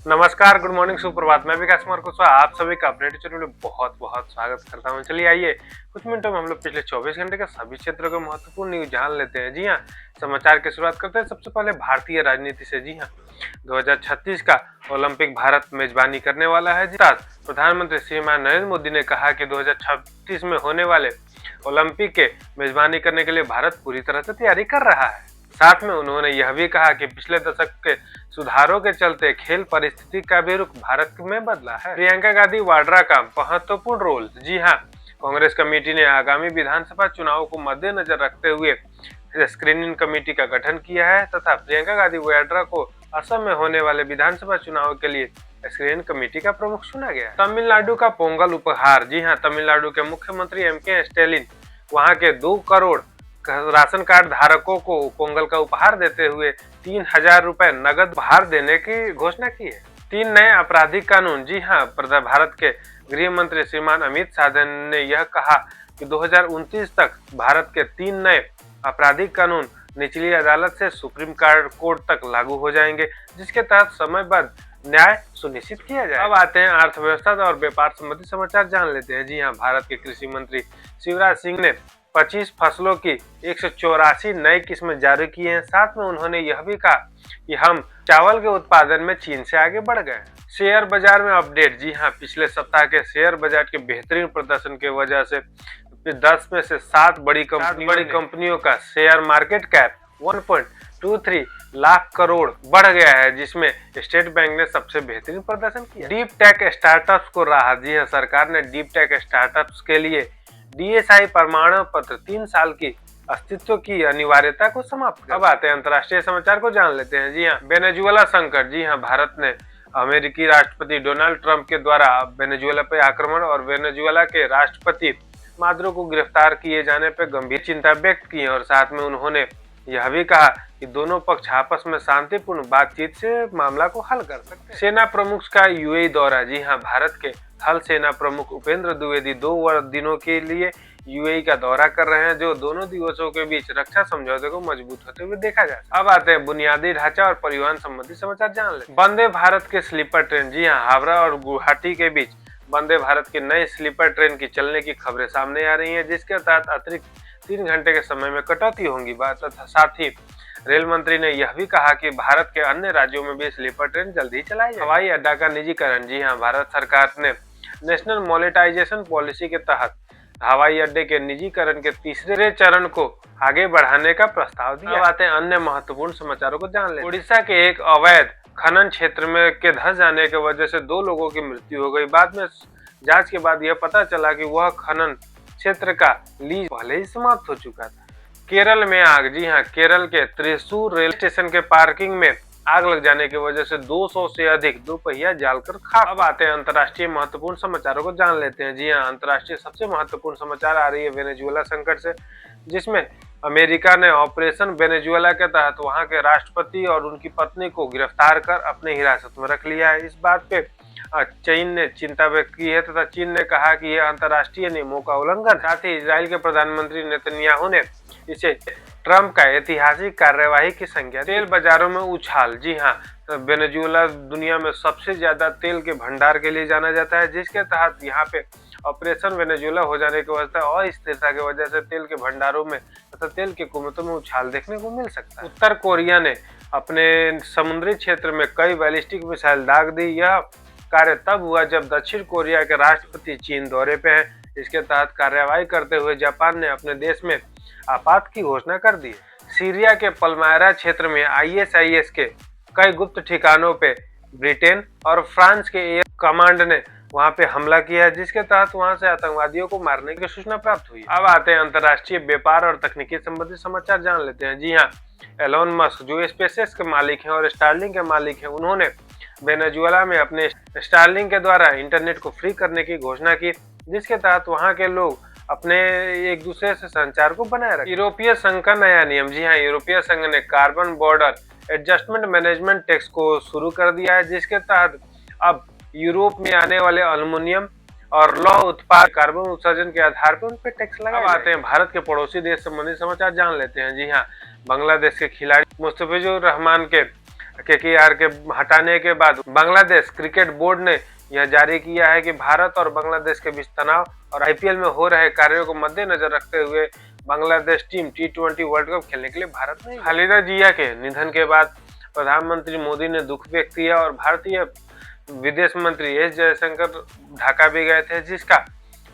नमस्कार, good morning, सुप्रभात। मैं विकास कुमार कुशवाहा आप सभी का अपडेट चैनल में बहुत बहुत स्वागत करता हूं। चलिए आइए कुछ मिनटों में हम लोग पिछले 24 घंटे के सभी क्षेत्रों के महत्वपूर्ण न्यूज जान लेते हैं। जी हां, समाचार की शुरुआत करते हैं सबसे पहले भारतीय राजनीति से। जी हां, 2036 का ओलंपिक भारत मेजबानी करने वाला है। प्रधानमंत्री श्रीमान नरेंद्र मोदी ने कहा कि 2036 में होने वाले ओलंपिक के मेजबानी करने के लिए भारत पूरी तरह से तैयारी कर रहा है। साथ में उन्होंने यह भी कहा कि पिछले दशक के सुधारों के चलते खेल परिस्थिति का भी रुख भारत में बदला है। प्रियंका गांधी वाड्रा का महत्वपूर्ण रोल। जी हां, कांग्रेस कमेटी ने आगामी विधानसभा चुनाव को मद्देनजर रखते हुए स्क्रीनिंग कमेटी का गठन किया है तथा प्रियंका गांधी वाड्रा को असम में होने वाले विधानसभा चुनाव के लिए स्क्रीनिंग कमेटी का प्रमुख चुना गया। तमिलनाडु का पोंगल उपहार। जी हां, तमिलनाडु के मुख्यमंत्री एम.के. स्टैलिन वहां के 2 करोड़ राशन कार्ड धारकों को पोंगल का उपहार देते हुए 3,000 रुपए नगद उपहार देने की घोषणा की है। 3 नए आपराधिक कानून। जी हां, भारत के गृह मंत्री श्रीमान अमित शाह ने यह कहा कि 2029 तक भारत के 3 नए आपराधिक कानून निचली अदालत से सुप्रीम कोर्ट तक लागू हो जाएंगे, जिसके तहत समयबद्ध न्याय सुनिश्चित किया जाए। अब आते हैं अर्थव्यवस्था और व्यापार संबंधी समाचार जान लेते हैं। जी हां, भारत के कृषि मंत्री शिवराज सिंह ने 25 फसलों की 184 नई किस्में जारी की हैं। साथ में उन्होंने यह भी कहा कि हम चावल के उत्पादन में चीन से आगे बढ़ गए। शेयर बाजार में अपडेट। जी हां, पिछले सप्ताह के शेयर बाजार के बेहतरीन प्रदर्शन की वजह से 10 में से 7 बड़ी कंपनियों का share market cap 1.23 lakh crore बढ़ गया है, जिसमें स्टेट बैंक ने सबसे बेहतरीन प्रदर्शन किया। डीप टेक स्टार्टअप्स को राहत। जी हां, सरकार ने डीप टेक स्टार्टअप्स के लिए DSI प्रमाण पत्र 3 साल की अस्तित्व की अनिवार्यता को समाप्त कर। अब आते हैं अंतर्राष्ट्रीय समाचार को जान लेते हैं। जी हां, वेनेजुएला संकट। जी हां, भारत ने अमेरिकी राष्ट्रपति डोनाल्ड ट्रंप के द्वारा वेनेजुएला पे आक्रमण और वेनेजुएला के राष्ट्रपति मादुरो को गिरफ्तार किए जाने पर गंभीर चिंता व्यक्त की और साथ में उन्होंने यह भी कहा कि दोनों पक्ष आपस में शांतिपूर्ण बातचीत से मामला को हल कर सकते हैं। सेना प्रमुख का UAE दौरा। जी हां, भारत के थल सेना प्रमुख उपेंद्र द्विवेदी 2 दिनों के लिए UAE का दौरा कर रहे हैं, जो दोनों दिवसों के बीच रक्षा समझौते को मजबूत होते हुए देखा जा। अब आते हैं बुनियादी ढांचा और परिवहन संबंधी समाचार जान लेते हैं। वंदे भारत के स्लीपर ट्रेन। जी हां, हावड़ा और गुवाहाटी के बीच वंदे भारत की नई स्लीपर ट्रेन की चलने की खबरें सामने आ रही हैं, जिसके तहत अतिरिक्त 3 घंटे के समय में कटौती होगी। साथ ही रेल मंत्री ने यह भी कहा कि भारत के अन्य राज्यों में भी स्लीपर ट्रेन जल्द ही चलाई जाएगी। हवाई अड्डा का निजीकरण। जी हां, भारत सरकार ने नेशनल मोनेटाइजेशन पॉलिसी के तहत हवाई अड्डे के निजीकरण के तीसरे चरण को आगे बढ़ाने का प्रस्ताव दिया। अब आते हैं अन्य महत्वपूर्ण समाचारों को जान लेते। उड़ीसा के एक अवैध खनन क्षेत्र में के धंस जाने की वजह से 2 लोगों की मृत्यु हो गई। बाद में जांच के बाद यह पता चला कि वह खनन क्षेत्र का लीज पहले ही समाप्त हो चुका था। केरल में आग। जी हां, केरल के त्रिशूर रेल स्टेशन के पार्किंग में आग लग जाने की वजह से 200 से अधिक दोपहिया जलकर खाक। अब आते हैं अंतर्राष्ट्रीय महत्वपूर्ण समाचारों को जान लेते हैं। जी हां, अंतर्राष्ट्रीय सबसे महत्वपूर्ण समाचार आ रही है वेनेजुएला संकट से, जिसमें अमेरिका ने ऑपरेशन वेनेजुएला के तहत वहां के राष्ट्रपति और उनकी पत्नी को गिरफ्तार कर अपने हिरासत में रख लिया है। इस बात पे चीन ने चिंता व्यक्त की है तथा चीन ने कहा कि यह अंतर्राष्ट्रीय नियमों का उल्लंघन। साथ ही इजराइल के प्रधानमंत्री नेतन्याहू ने इसे ट्रंप का ऐतिहासिक कार्यवाही की संज्ञा। तेल बाजारों में उछाल। जी हां, वेनेजुएला दुनिया में सबसे ज्यादा तेल के भंडार के लिए जाना जाता है, जिसके तहत यहाँ पे ऑपरेशन वेनेजुएला हो जाने की वजह से अस्थिरता की वजह से तेल के भंडारों में तथा तेल की कीमतों में उछाल देखने को मिल सकता है। उत्तर कोरिया ने अपने समुद्री क्षेत्र में कई बैलिस्टिक मिसाइल दाग दी। यह कार्य तब हुआ जब दक्षिण कोरिया के राष्ट्रपति चीन दौरे पे हैं। इसके तहत कार्यवाही करते हुए जापान ने अपने देश में आपात की घोषणा कर दी। सीरिया के पलमायरा क्षेत्र में ISIS के कई गुप्त ठिकानों पे ब्रिटेन और फ्रांस के एयर कमांड ने वहां पे हमला किया, जिसके तहत वहां से आतंकवादियों को मारने की सूचना प्राप्त हुई। अब आते हैं अंतर्राष्ट्रीय व्यापार और तकनीकी संबंधी समाचार जान लेते हैं। जी हां, एलोन मस्क जो स्पेसएक्स के मालिक हैं और स्टारलिंक के मालिक हैं, उन्होंने वेनेजुएला में अपने स्टारलिंक के द्वारा इंटरनेट को फ्री करने की घोषणा की, जिसके तहत वहां के लोग अपने एक दूसरे से संचार को बनाए रखें। यूरोपीय संघ का नया नियम। जी हां, यूरोपीय संघ ने carbon border adjustment management tax को शुरू कर दिया है, जिसके तहत अब यूरोप में आने वाले एल्युमिनियम और लौह उत्पाद कार्बन उत्सर्जन के आधार पर उन पर टैक्स लगा। अब आते हैं भारत के पड़ोसी देश संबंधी समाचार जान लेते हैं। जी हां, बांग्लादेश के खिलाड़ी मुस्तफिजुर रहमान के केकेआर के हटाने के बाद बांग्लादेश क्रिकेट बोर्ड ने यह जारी किया है कि भारत और बांग्लादेश के बीच तनाव और आईपीएल में हो रहे कार्यों को मद्देनजर रखते हुए Bangladesh team T20 world cup खेलने के लिए भारत में खालिदा जिया के निधन के बाद प्रधानमंत्री मोदी ने दुख व्यक्त किया और भारतीय विदेश मंत्री एस जयशंकर ढाका भी गए थे, जिसका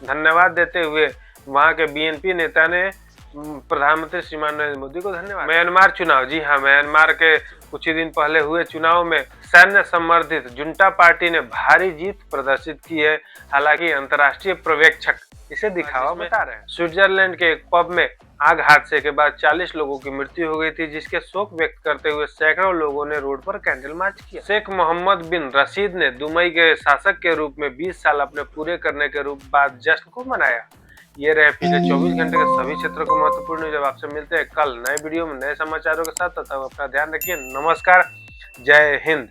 धन्यवाद देते हुए वहां के बीएनपी नेता ने प्रधानमंत्री श्रीमान नरेंद्र मोदी को धन्यवाद। म्यांमार चुनाव, जी हाँ, म्यांमार के कुछ ही दिन पहले हुए चुनाव में सैन्य समर्थित जुंटा पार्टी ने भारी जीत प्रदर्शित की है। हालांकि अंतर्राष्ट्रीय पर्यवेक्षक इसे दिखावा बता रहे हैं। स्विट्जरलैंड के एक पब में आग हादसे के बाद 40 लोगों की मृत्यु हो गई थी, जिसके शोक व्यक्त करते हुए सैकड़ों लोगों ने रोड पर कैंडल मार्च किया। शेख मोहम्मद बिन रशीद ने दुबई के शासक के रूप में 20 साल अपने पूरे करने के बाद जश्न को मनाया। ये रहे पिछले 24 घंटे के सभी क्षेत्रों को महत्वपूर्ण न्यूज। आपसे मिलते हैं कल नए वीडियो में नए समाचारों के साथ। तब तक अपना ध्यान रखिए। नमस्कार, जय हिंद।